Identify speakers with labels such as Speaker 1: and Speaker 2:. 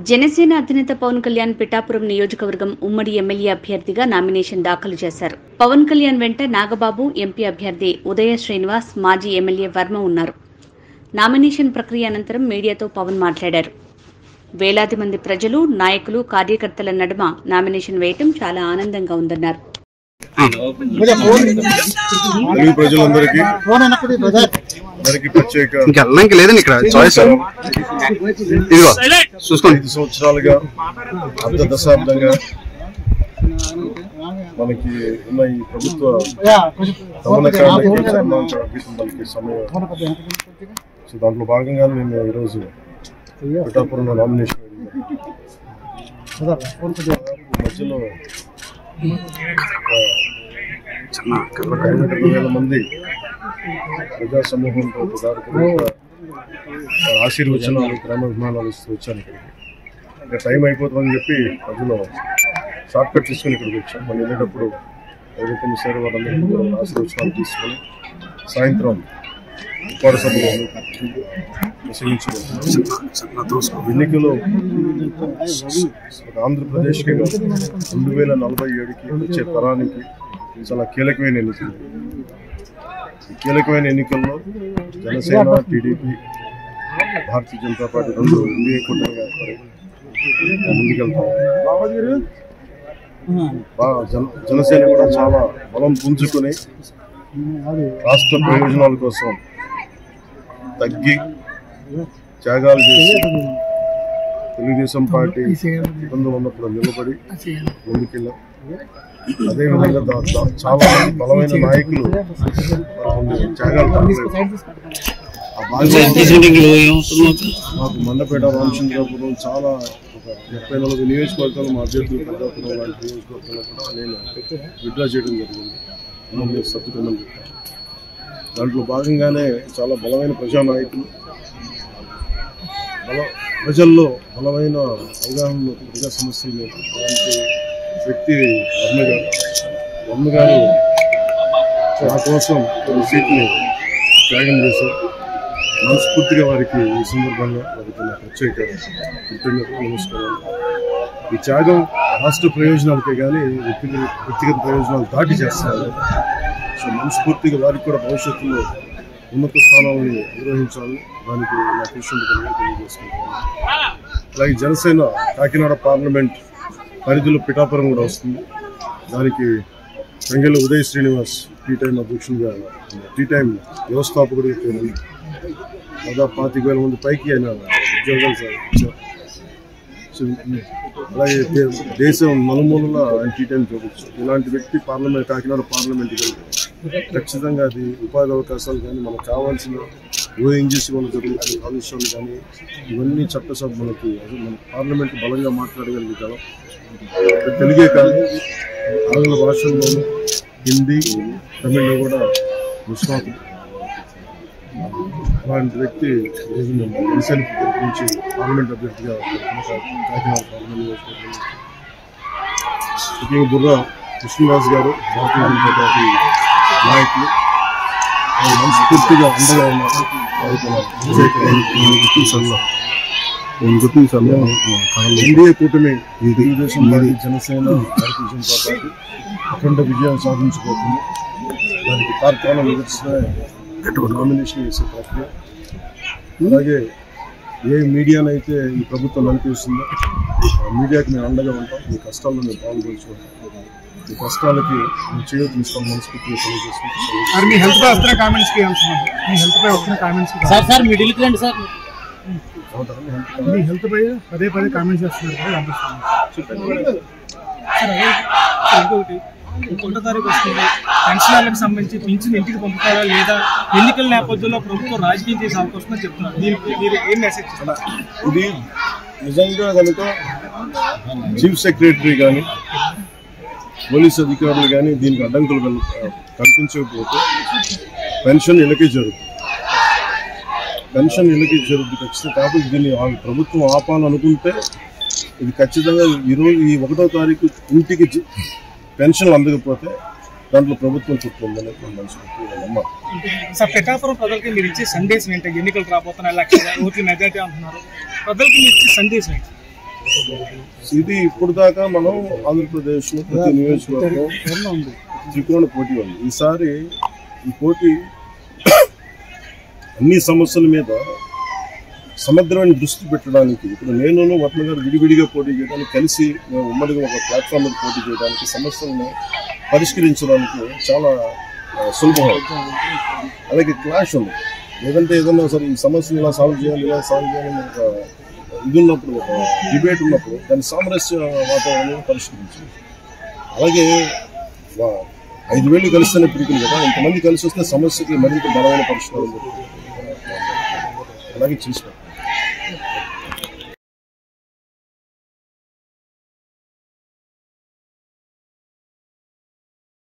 Speaker 1: జనసేన అధినేత పవన్ కళ్యాణ్ పిఠాపురం నియోజకవర్గం ఉమ్మడి ఎమ్మెల్యే అభ్యర్థిగా నామినేషన్ దాఖలు చేశారు. పవన్ కళ్యాణ్ వెంట నాగబాబు, ఎంపీ అభ్యర్థి ఉదయ శ్రీనివాస్, మాజీ ఎమ్మెల్యే వర్మ ఉన్నారు. నామినేషన్ ప్రక్రియ అనంతరం మీడియాతో పవన్ మాట్లాడారు. వేలాది మంది ప్రజలు, నాయకులు, కార్యకర్తల నడుమ నామినేషన్ వేయటం చాలా ఆనందంగా ఉందన్నారు.
Speaker 2: ప్రజలందరికీ ప్రత్యేక 5 సంవత్సరాలుగా అర్ధ దశాబ్దంగా మనకి ఉన్న ఈ ప్రభుత్వ దమనకాండకి సమయం. సో దాంట్లో భాగంగా మేము ఈరోజు పిఠాపురంలో నామినేషన్ మధ్యలో 1,000 మంది ప్రజా సమూహంతో ఆశీర్వచనాలు, ప్రేమాభిమానాలు ఇస్తూ వచ్చాను. ఇంకా టైం అయిపోతుందని చెప్పి ప్రజలు షార్ట్ కట్ తీసుకుని ఇక్కడికి వచ్చాం. మళ్ళీ వెళ్ళేటప్పుడు సార్ వాళ్ళందరికీ ఆశీర్వచనాలు తీసుకొని సాయంత్రం ఉపాడ సభలో ఎన్నికలు ఆంధ్రప్రదేశ్కి 2047కి వచ్చే తరానికి చాలా కీలకమైన ఎన్నికలు. ఈ కీలకమైన ఎన్నికల్లో Janasena, TDP, Bharatiya Janata party 2 NDA కూటమి ముందుకెళ్తాం. జనసేన కూడా చాలా బలం పుంజుకొని రాష్ట్ర ప్రయోజనాల కోసం తగ్గి త్యాగాలు చేసి తెలుగుదేశం పార్టీ ఇబ్బందులు ఉన్నప్పుడు నిలబడి ముందుకెళ్ళాం. అదేవిధంగా చాలా బలమైన నాయకులు త్యాగాలు మాకు మండపేట, రామచంద్రపురం చాలా ఒక 34 నియోజకవర్గాలు మా అభ్యర్థులు పిఠాపురం లాంటి నియోజకవర్గాల్లో కూడా నేను విత్డ్రా చేయడం జరిగింది. సభ్యులను దాంట్లో భాగంగానే చాలా బలమైన ప్రజానాయకులు, ప్రజల్లో బలమైన అవగాహనలో ప్రజా సమస్యల మీద అలాంటి వ్యక్తి వర్మ గారు నా కోసం సీట్ని త్యాగం చేశారు. మనస్ఫూర్తిగా వారికి ఈ సందర్భంగా వారికి నా ప్రత్యేక కృతజ్ఞతలు, నమస్కారాలు. ఈ త్యాగం రాష్ట్ర ప్రయోజనాలకే కానీ వ్యక్తిగత ప్రయోజనాలు దాటి చేస్తారు. సో మనస్ఫూర్తిగా వారికి కూడా భవిష్యత్తులో ఉన్నత స్థానాలను నిర్వహించాలని దానికి నా కృషి తెలియజేసుకుంటాను. అలాగే జనసేన కాకినాడ పార్లమెంట్ పరిధిలో పిఠాపురం కూడా వస్తుంది. దానికి తంగెళ్ళ ఉదయ శ్రీనివాస్ టీ టైం అధ్యక్షునిగా, టీ టైం వ్యవస్థాపకుడిగా పేరు. దాదాపు 25,000 మంది పైకి ఆయన ఉద్యోగాలు సాధించారు. అలాగే దేశం నలుమూలల ఆయన టీ టైం చూడవచ్చు. ఇలాంటి వ్యక్తి కాకినాడ పార్లమెంట్కి వెళ్తే ఖచ్చితంగా అది ఉపాధి అవకాశాలు కానీ, మనకు కావాల్సిన ఓఎన్జీసీ వల్ల జరుగుతున్న కాలుష్యాలు కానీ, ఇవన్నీ చట్టసభ మనకి మన పార్లమెంట్ బలంగా మాట్లాడగలిగే తెలుగే కాదు, ఆంగ్ల భాషల్లోనూ, హిందీ, తమిళ్లో కూడా నిష్ణాతులు. అలాంటి వ్యక్తి జనసేన నుంచి పార్లమెంట్ అభ్యర్థిగా కాకినాడ పార్లమెంట్ ముఖ్యంగా బుర్రా కృష్ణదాస్ గారు, భారతీయ జనతా పార్టీ నాయకులు మనస్ఫూర్తిగా అండగా ఉన్నారు. ఎన్డీఏ కూటమి తెలుగుదేశం పార్టీ, జనసేన, భారతీయ జనతా పార్టీ అఖండ విజయం సాధించబోతుంది. దానికి కార్యక్రమం నిరసన నామినేషన్ చేసే ప్రక్రియ. అలాగే ఏ మీడియానైతే ఈ ప్రభుత్వం నడిపిస్తుందో మీడియాకి మేము అండగా ఉంటాం. మీ కష్టాల్లో మేము పాల్గొంచుకుంటాం. ఈ కష్టాలకి మేము చేయొద్దు ఇస్తాం. మనస్ఫూర్తిగా తెలియజేసుకుంటాం.
Speaker 3: హెల్త్ పై పదే కామెంట్స్ చేస్తున్నారు. 1 తారీఖు వస్తుంది. పెన్షనర్లకు సంబంధించి పింఛన్ ఇంటికి పంపుతారా లేదా ఎన్నికల నేపథ్యంలో ప్రభుత్వం రాజకీయం చేసే అవకాశం చెప్తున్నారు. మీరు ఏం మెసేజ్ చేస్తారు?
Speaker 2: ఇది నిజంగా కనుక చీఫ్ సెక్రటరీ కానీ, పోలీస్ అధికారులు కానీ దీనికి అడ్డంకులు కల్పించకపోతే పెన్షన్ ఇళ్ళకే జరుగుతుంది. ఖచ్చితంగా. కాబట్టి దీన్ని ప్రభుత్వం ఆపాలనుకుంటే ఇది ఖచ్చితంగా ఈరోజు ఈ 1వ తారీఖు ఇంటికి పెన్షన్లు అందకపోతే దాంట్లో ప్రభుత్వం చుట్టుందని
Speaker 3: సార్, పిఠాపురం ప్రజలకి మీరు ఇచ్చే సందేశం ఏంటి? ఎన్నికలు రాబోతున్నాయి, 1,00,000 ఓట్ల మెజారిటీ అంటున్నారు. ప్రజలకి మీరు ఇచ్చే సందేశం ఏంటి?
Speaker 2: ఇది ఇప్పుడు దాకా మనం ఆంధ్రప్రదేశ్లో ప్రతి నియోజకవర్గం త్రికోణ పోటీ ఉంది. ఈసారి ఈ పోటీ అన్ని సమస్యల మీద సమగ్రమైన దృష్టి పెట్టడానికి, ఇప్పుడు నేను వర్మ గారు విడివిడిగా పోటీ చేయడానికి, కలిసి మేము ఉమ్మడిగా ఒక ప్లాట్ఫామ్ మీద పోటీ చేయడానికి, సమస్యలను పరిష్కరించడానికి చాలా సులభం. అలాగే క్లాష్ ఉంది. లేదంటే ఏదన్నా సరే ఈ సమస్యను ఇలా సాల్వ్ చేయాలి ఒక ఇది ఉన్నప్పుడు, ఒక డిబేట్ ఉన్నప్పుడు దాని సామరస్య వాతావరణం పరిష్కరించాలి. అలాగే 5,000 కలిస్తేనే పిడికిలు కదా, ఇంతమంది కలిసి వస్తే సమస్యకి మరింత బలమైన పరిష్కారం అలాగే చేసుకోవాలి.